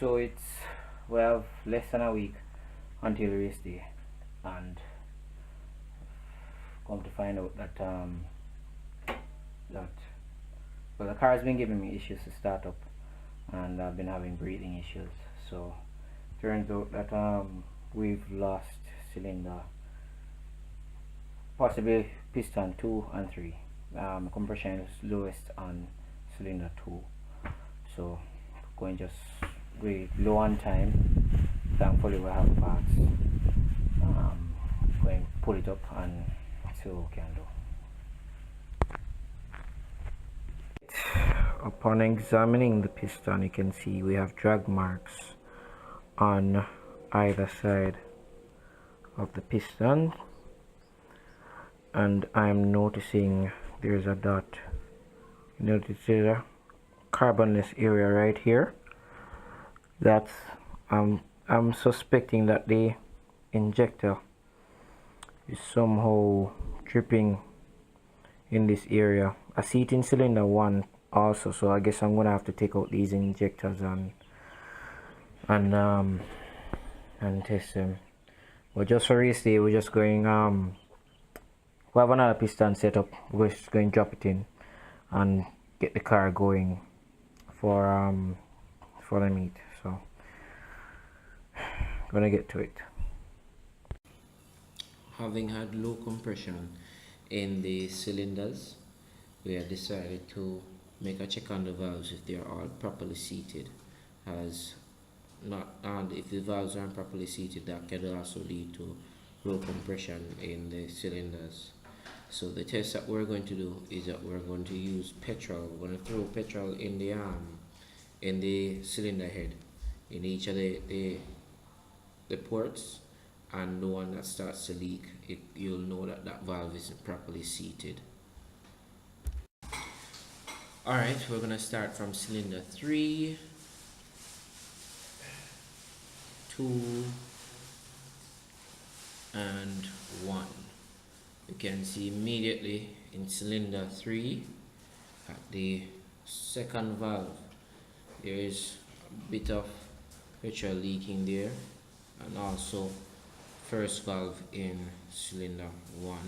So we have less than a week until race day, and come to find out that that well, the car has been giving me issues to start up, and I've been having breathing issues. So turns out that we've lost cylinder, possibly piston 2 and 3. Compression is lowest on cylinder 2, so going just way low on time. Thankfully we have parts. Going to pull it up and see what we can do. Upon examining the piston, you can see we have drag marks on either side of the piston, and I'm noticing there's a dot. Notice there's a carbonless area right here. That's I'm suspecting that the injector is somehow dripping in this area. I see it in cylinder 1 also, so I guess I'm gonna have to take out these injectors and test them. But just for race day, we're just going we have another piston set up. We're just going to drop it in and get the car going for the meet. So gonna get to it. Having had low compression in the cylinders, we have decided to make a check on the valves if they are all properly seated. And if the valves aren't properly seated, that can also lead to low compression in the cylinders. So the test that we're going to do is that we're going to use petrol. We're going to throw petrol in the cylinder head, in each of the ports, and the one that starts to leak, you'll know that that valve isn't properly seated. Alright, we're going to start from cylinder 3, 2, and 1. You can see immediately in cylinder 3 at the second valve there is a bit of petrol leaking there, and also first valve in cylinder 1.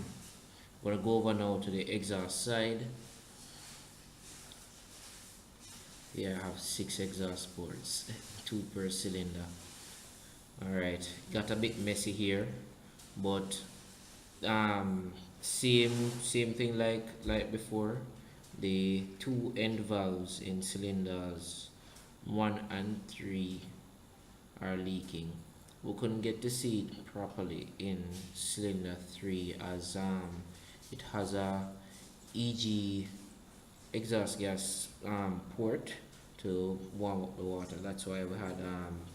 We're going to go over now to the exhaust side. Here I have 6 exhaust ports, 2 per cylinder. Alright, got a bit messy here, but same thing like before. The 2 end valves in cylinders 1 and 3 are leaking. We couldn't get to see it properly in cylinder 3 as it has a EG exhaust gas port to warm up the water. That's why we had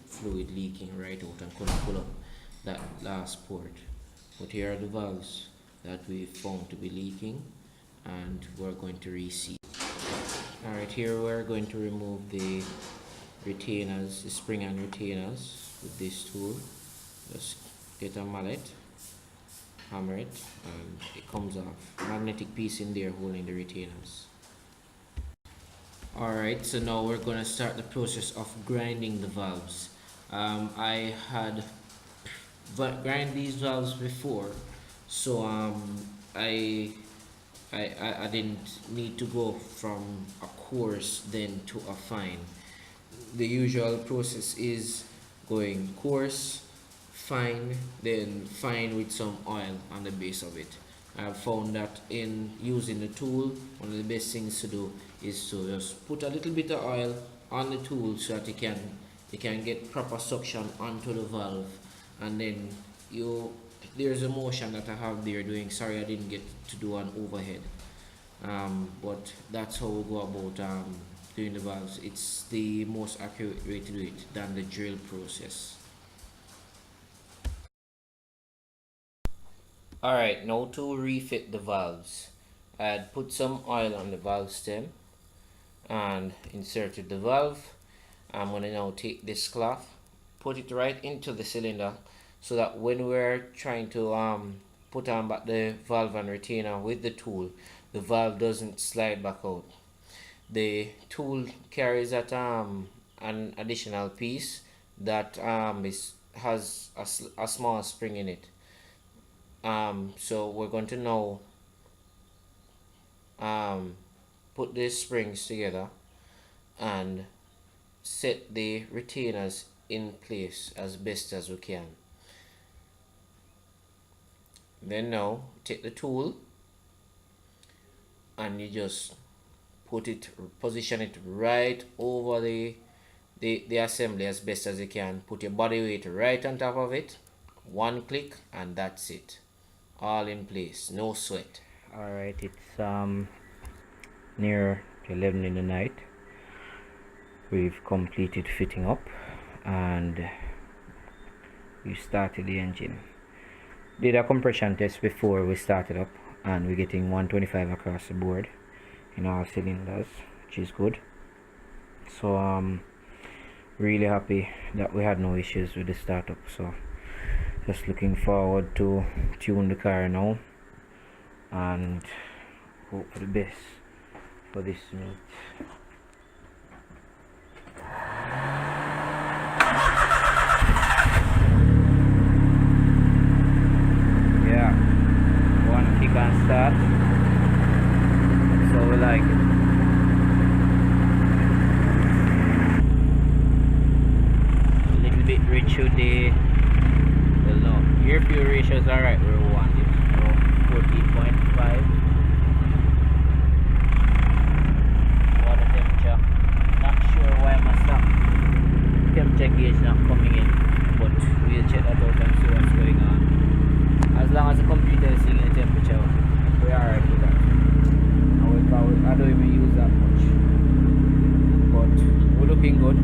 fluid leaking right out and couldn't pull up that last port. But here are the valves that we found to be leaking, and we're going to reseat. Alright, here we're going to remove the retainers, the spring and retainers with this tool. Just get a mallet, hammer it, and it comes off. Magnetic piece in there holding the retainers. Alright, so now we're going to start the process of grinding the valves. I had grind these valves before, so I didn't need to go from a coarse then to a fine. The usual process is going coarse, fine, then fine with some oil on the base of it. I've found that in using the tool, one of the best things to do is to just put a little bit of oil on the tool so that you can get proper suction onto the valve, and then there's a motion that I have there doing. Sorry, I didn't get to do an overhead, but that's how we go about doing the valves. It's the most accurate way to do it than the drill process. Alright, now to refit the valves. I had put some oil on the valve stem and inserted the valve. I'm going to now take this cloth, put it right into the cylinder, so that when we're trying to put on back the valve and retainer with the tool, the valve doesn't slide back out. The tool carries at an additional piece that has a small spring in it. So we're going to now put these springs together and set the retainers in place as best as we can. Then now take the tool and you just position it right over the assembly as best as you can. Put your body weight right on top of it, one click, and that's it, all in place, no sweat. All right, it's near 11 in the night. We've completed fitting up and we started the engine. Did a compression test before we started up and we're getting 125 across the board in all cylinders, which is good. So really happy that we had no issues with the startup. So just looking forward to tune the car now and hope for the best for this meet. Yeah, one kick and start, so we like it. A little bit rich with the, well, no, air fuel ratio is alright where we want it, so 14.5. Water temperature, not sure why my stop temperature gauge not coming in, but we'll check that out and see what's going on. As long as the computer is seeing the temperature, we're alright with that. I don't even use that much, but we're looking good.